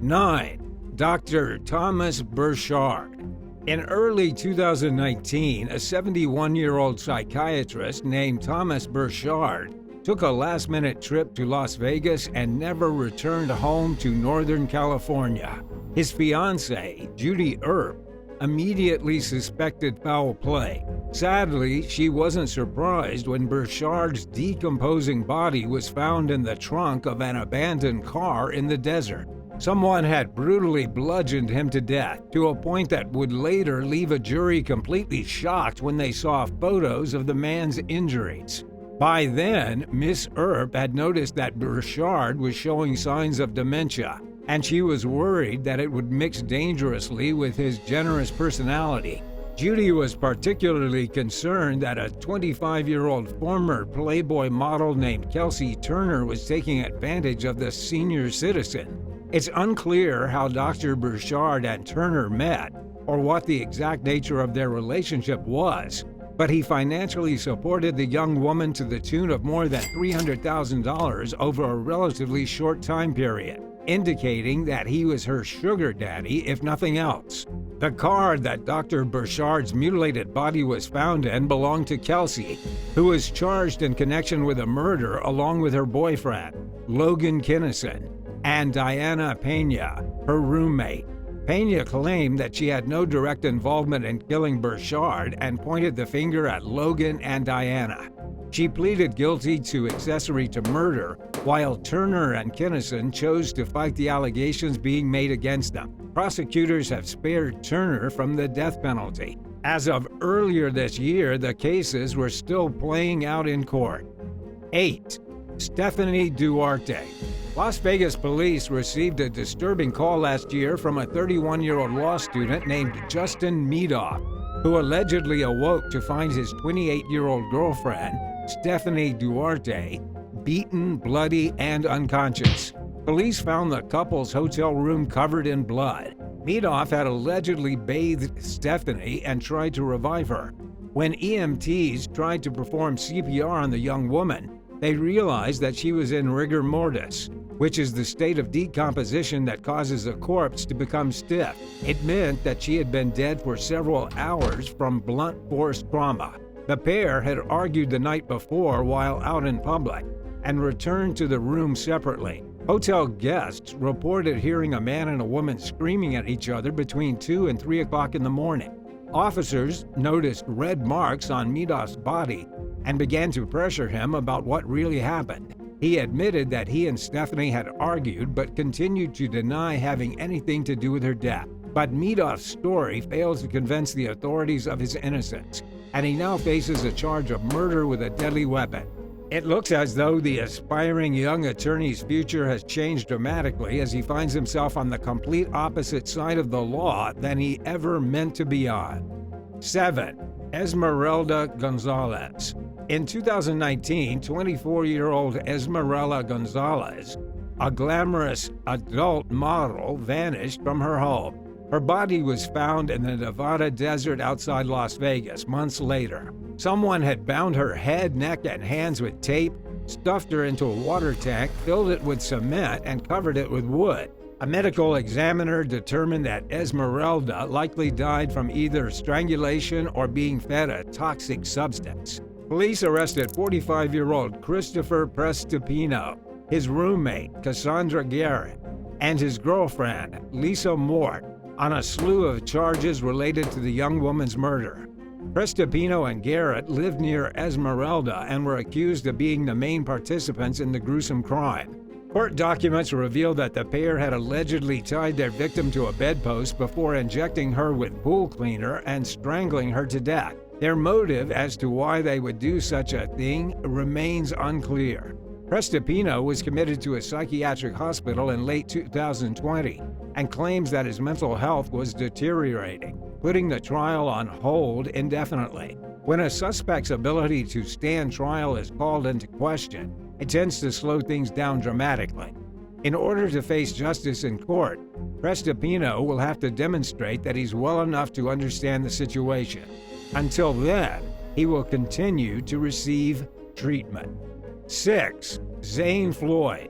9. Dr. Thomas Burchard. In early 2019, a 71-year-old psychiatrist named Thomas Burchard took a last-minute trip to Las Vegas and never returned home to Northern California. His fiancée, Judy Earp, immediately suspected foul play. Sadly, she wasn't surprised when Burchard's decomposing body was found in the trunk of an abandoned car in the desert. Someone had brutally bludgeoned him to death, to a point that would later leave a jury completely shocked when they saw photos of the man's injuries. By then, Miss Earp had noticed that Burchard was showing signs of dementia, and she was worried that it would mix dangerously with his generous personality. Judy was particularly concerned that a 25-year-old former Playboy model named Kelsey Turner was taking advantage of the senior citizen. It's unclear how Dr. Burchard and Turner met or what the exact nature of their relationship was, but he financially supported the young woman to the tune of more than $300,000 over a relatively short time period, indicating that he was her sugar daddy if nothing else. The car that Dr. Burchard's mutilated body was found in belonged to Kelsey, who was charged in connection with a murder along with her boyfriend, Logan Kinnison, and Diana Pena, her roommate. Pena claimed that she had no direct involvement in killing Burchard and pointed the finger at Logan and Diana. She pleaded guilty to accessory to murder, while Turner and Kinnison chose to fight the allegations being made against them. Prosecutors have spared Turner from the death penalty. As of earlier this year, the cases were still playing out in court. 8. Stephanie Duarte. Las Vegas police received a disturbing call last year from a 31-year-old law student named Justin Meadoff, who allegedly awoke to find his 28-year-old girlfriend, Stephanie Duarte, beaten, bloody, and unconscious. Police found the couple's hotel room covered in blood. Meadoff had allegedly bathed Stephanie and tried to revive her. When EMTs tried to perform CPR on the young woman, they realized that she was in rigor mortis, which is the state of decomposition that causes a corpse to become stiff. It meant that she had been dead for several hours from blunt force trauma. The pair had argued the night before while out in public and returned to the room separately. Hotel guests reported hearing a man and a woman screaming at each other between 2 and 3 o'clock in the morning. Officers noticed red marks on Meadoff's body and began to pressure him about what really happened. He admitted that he and Stephanie had argued but continued to deny having anything to do with her death. But Meadoff's story failed to convince the authorities of his innocence, and he now faces a charge of murder with a deadly weapon. It looks as though the aspiring young attorney's future has changed dramatically as he finds himself on the complete opposite side of the law than he ever meant to be on. 7. Esmeralda Gonzalez. In 2019, 24-year-old Esmeralda Gonzalez, a glamorous adult model, vanished from her home. Her body was found in the Nevada desert outside Las Vegas months later. Someone had bound her head, neck, and hands with tape, stuffed her into a water tank, filled it with cement, and covered it with wood. A medical examiner determined that Esmeralda likely died from either strangulation or being fed a toxic substance. Police arrested 45-year-old Christopher Prestipino, his roommate, Cassandra Garrett, and his girlfriend, Lisa Mort, on a slew of charges related to the young woman's murder. Prestipino and Garrett lived near Esmeralda and were accused of being the main participants in the gruesome crime. Court documents reveal that the pair had allegedly tied their victim to a bedpost before injecting her with pool cleaner and strangling her to death. Their motive as to why they would do such a thing remains unclear. Prestipino was committed to a psychiatric hospital in late 2020 and claims that his mental health was deteriorating, putting the trial on hold indefinitely. When a suspect's ability to stand trial is called into question, it tends to slow things down dramatically. In order to face justice in court, Prestipino will have to demonstrate that he's well enough to understand the situation. Until then, he will continue to receive treatment. 6. Zane Floyd.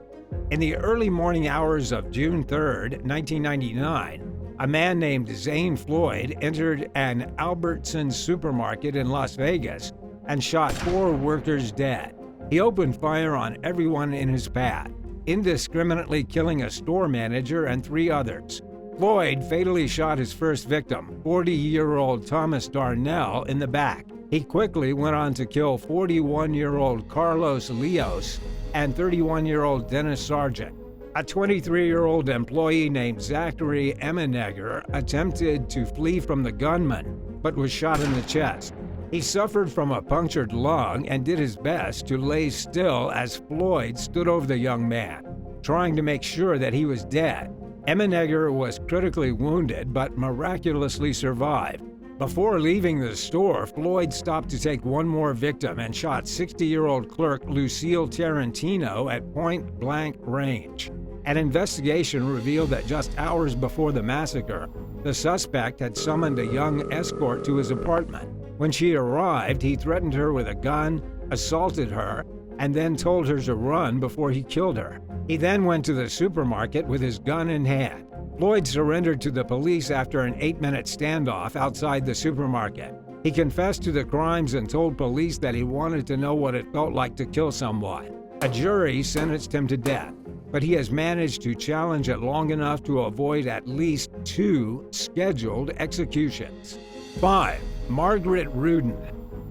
In the early morning hours of June 3, 1999, a man named Zane Floyd entered an Albertsons supermarket in Las Vegas and shot 4 workers dead. He opened fire on everyone in his path, indiscriminately killing a store manager and 3 others. Floyd fatally shot his first victim, 40-year-old Thomas Darnell, in the back. He quickly went on to kill 41-year-old Carlos Leos and 31-year-old Dennis Sargent. A 23-year-old employee named Zachary Emenegger attempted to flee from the gunman, but was shot in the chest. He suffered from a punctured lung and did his best to lay still as Floyd stood over the young man, trying to make sure that he was dead. Emenegger was critically wounded but miraculously survived. Before leaving the store, Floyd stopped to take one more victim and shot 60-year-old clerk Lucille Tarantino at point-blank range. An investigation revealed that just hours before the massacre, the suspect had summoned a young escort to his apartment. When she arrived, he threatened her with a gun, assaulted her, and then told her to run before he killed her. He then went to the supermarket with his gun in hand. Floyd surrendered to the police after an 8-minute standoff outside the supermarket. He confessed to the crimes and told police that he wanted to know what it felt like to kill someone. A jury sentenced him to death, but he has managed to challenge it long enough to avoid at least 2 scheduled executions. 5. Margaret Rudin.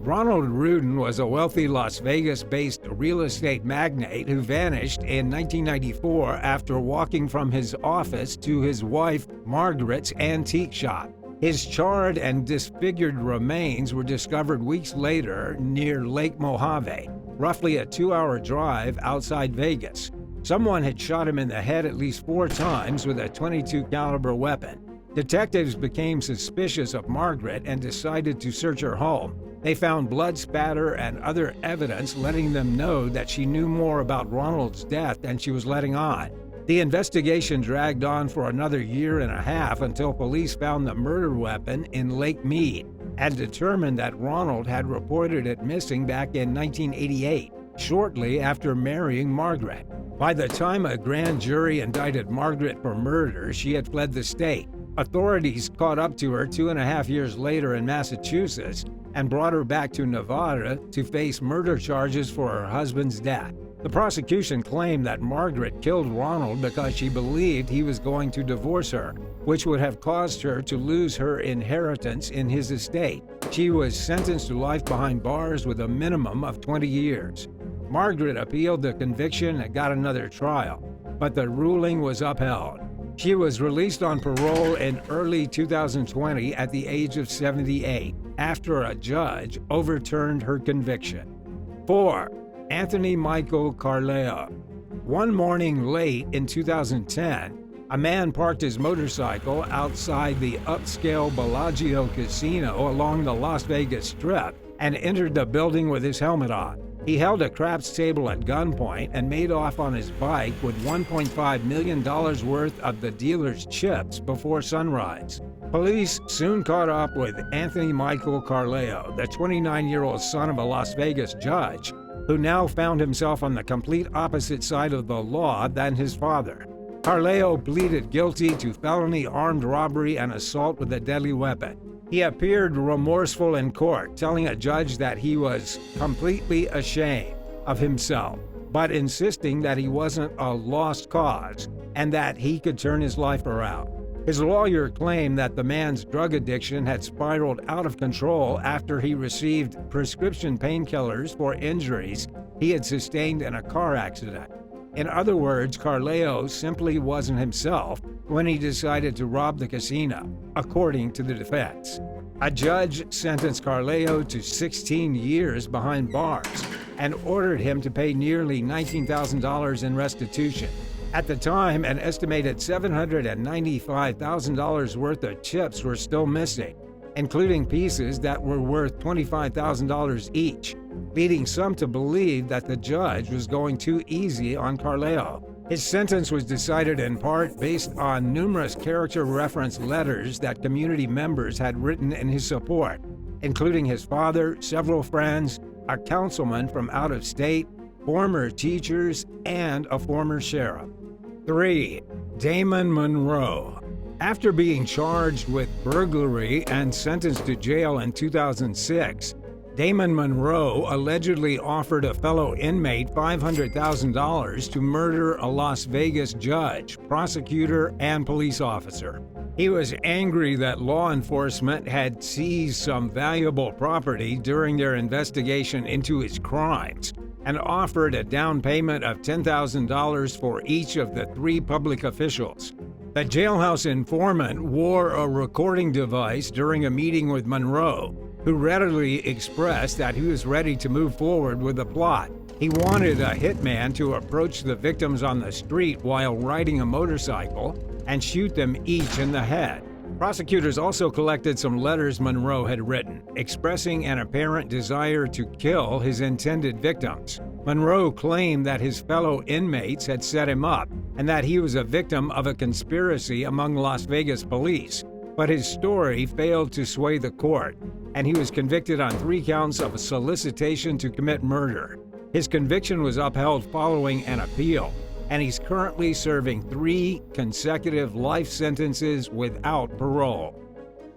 Ronald Rudin was a wealthy Las Vegas-based real estate magnate who vanished in 1994 after walking from his office to his wife Margaret's antique shop. His charred and disfigured remains were discovered weeks later near Lake Mojave, roughly a 2-hour drive outside Vegas. Someone had shot him in the head at least 4 times with a .22 caliber weapon. Detectives became suspicious of Margaret and decided to search her home. They found blood spatter and other evidence letting them know that she knew more about Ronald's death than she was letting on. The investigation dragged on for another 1.5 years until police found the murder weapon in Lake Mead and determined that Ronald had reported it missing back in 1988, shortly after marrying Margaret. By the time a grand jury indicted Margaret for murder, she had fled the state. Authorities caught up to her 2.5 years later in Massachusetts and brought her back to Nevada to face murder charges for her husband's death. The prosecution claimed that Margaret killed Ronald because she believed he was going to divorce her, which would have caused her to lose her inheritance in his estate. She was sentenced to life behind bars with a minimum of 20 years. Margaret appealed the conviction and got another trial, but the ruling was upheld. She was released on parole in early 2020 at the age of 78 after a judge overturned her conviction. 4. Anthony Michael Carleo. One morning late in 2010, a man parked his motorcycle outside the upscale Bellagio Casino along the Las Vegas Strip and entered the building with his helmet on. He held a craps table at gunpoint and made off on his bike with $1.5 million worth of the dealer's chips before sunrise. Police soon caught up with Anthony Michael Carleo, the 29-year-old son of a Las Vegas judge, who now found himself on the complete opposite side of the law than his father. Carleo pleaded guilty to felony armed robbery and assault with a deadly weapon. He appeared remorseful in court, telling a judge that he was completely ashamed of himself, but insisting that he wasn't a lost cause and that he could turn his life around. His lawyer claimed that the man's drug addiction had spiraled out of control after he received prescription painkillers for injuries he had sustained in a car accident. In other words, Carleo simply wasn't himself when he decided to rob the casino, according to the defense. A judge sentenced Carleo to 16 years behind bars and ordered him to pay nearly $19,000 in restitution. At the time, an estimated $795,000 worth of chips were still missing, including pieces that were worth $25,000 each, leading some to believe that the judge was going too easy on Carleo. His sentence was decided in part based on numerous character reference letters that community members had written in his support, including his father, several friends, a councilman from out of state, former teachers, and a former sheriff. 3. Damon Monroe. After being charged with burglary and sentenced to jail in 2006, Damon Monroe allegedly offered a fellow inmate $500,000 to murder a Las Vegas judge, prosecutor, and police officer. He was angry that law enforcement had seized some valuable property during their investigation into his crimes and offered a down payment of $10,000 for each of the 3 public officials. The jailhouse informant wore a recording device during a meeting with Monroe, who readily expressed that he was ready to move forward with the plot. He wanted a hitman to approach the victims on the street while riding a motorcycle and shoot them each in the head. Prosecutors also collected some letters Monroe had written, expressing an apparent desire to kill his intended victims. Monroe claimed that his fellow inmates had set him up and that he was a victim of a conspiracy among Las Vegas police, but his story failed to sway the court, and he was convicted on 3 counts of solicitation to commit murder. His conviction was upheld following an appeal, and he's currently serving 3 consecutive life sentences without parole.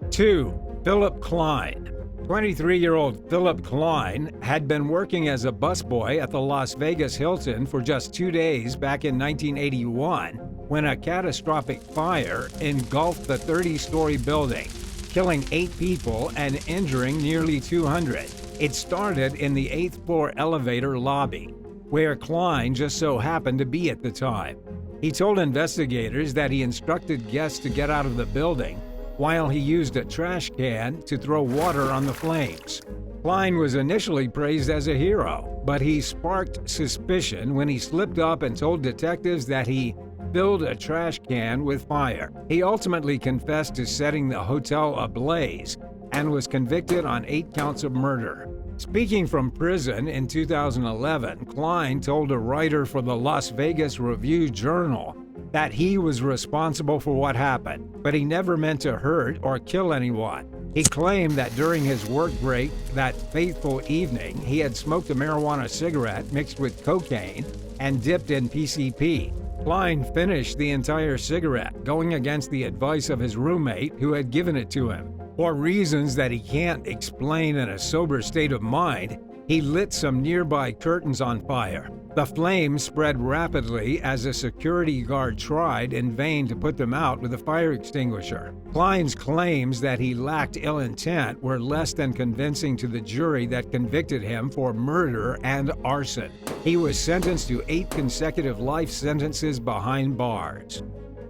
2. Philip Cline. 23-year-old Philip Cline had been working as a busboy at the Las Vegas Hilton for just 2 days back in 1981 when a catastrophic fire engulfed the 30-story building, killing 8 people and injuring nearly 200. It started in the 8th floor elevator lobby, where Cline just so happened to be at the time. He told investigators that he instructed guests to get out of the building while he used a trash can to throw water on the flames. Cline was initially praised as a hero, but he sparked suspicion when he slipped up and told detectives that he filled a trash can with fire. He ultimately confessed to setting the hotel ablaze and was convicted on 8 counts of murder. Speaking from prison in 2011, Cline told a writer for the Las Vegas Review-Journal that he was responsible for what happened, but he never meant to hurt or kill anyone. He claimed that during his work break that fateful evening, he had smoked a marijuana cigarette mixed with cocaine and dipped in PCP. Cline finished the entire cigarette, going against the advice of his roommate who had given it to him. For reasons that he can't explain in a sober state of mind, he lit some nearby curtains on fire. The flames spread rapidly as a security guard tried in vain to put them out with a fire extinguisher. Cline's claims that he lacked ill intent were less than convincing to the jury that convicted him for murder and arson. He was sentenced to 8 consecutive life sentences behind bars.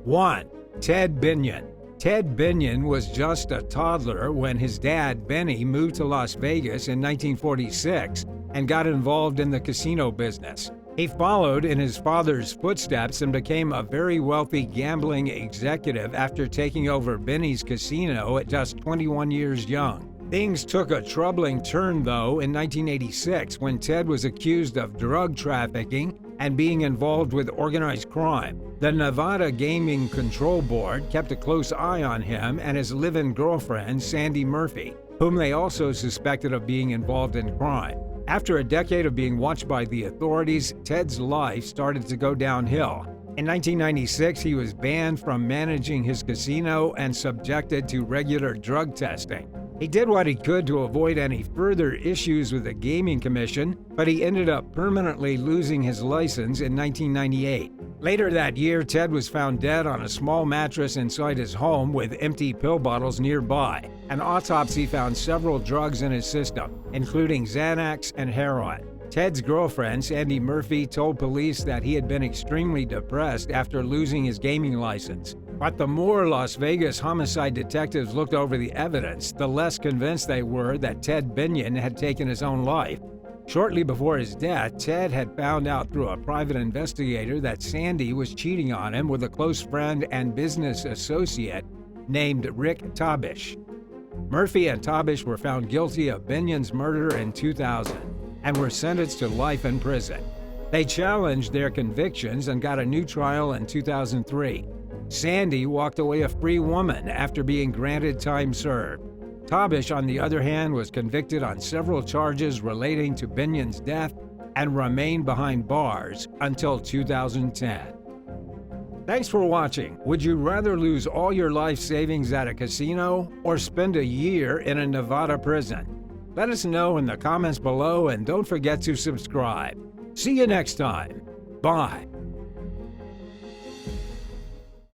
1. Ted Binion. Ted Binion was just a toddler when his dad, Benny, moved to Las Vegas in 1946 and got involved in the casino business. He followed in his father's footsteps and became a very wealthy gambling executive after taking over Benny's casino at just 21 years young. Things took a troubling turn, though, in 1986 when Ted was accused of drug trafficking and being involved with organized crime. The Nevada Gaming Control Board kept a close eye on him and his live-in girlfriend, Sandy Murphy, whom they also suspected of being involved in crime. After a decade of being watched by the authorities, Ted's life started to go downhill. In 1996, he was banned from managing his casino and subjected to regular drug testing. He did what he could to avoid any further issues with the Gaming Commission, but he ended up permanently losing his license in 1998. Later that year, Ted was found dead on a small mattress inside his home with empty pill bottles nearby. An autopsy found several drugs in his system, including Xanax and heroin. Ted's girlfriend, Sandy Murphy, told police that he had been extremely depressed after losing his gaming license. But the more Las Vegas homicide detectives looked over the evidence, the less convinced they were that Ted Binion had taken his own life. Shortly before his death, Ted had found out through a private investigator that Sandy was cheating on him with a close friend and business associate named Rick Tabish. Murphy and Tabish were found guilty of Binion's murder in 2000 and were sentenced to life in prison. They challenged their convictions and got a new trial in 2003. Sandy walked away a free woman after being granted time served. Tabish, on the other hand, was convicted on several charges relating to Binion's death and remained behind bars until 2010. Thanks for watching. Would you rather lose all your life savings at a casino or spend a year in a Nevada prison? Let us know in the comments below and don't forget to subscribe. See you next time. Bye.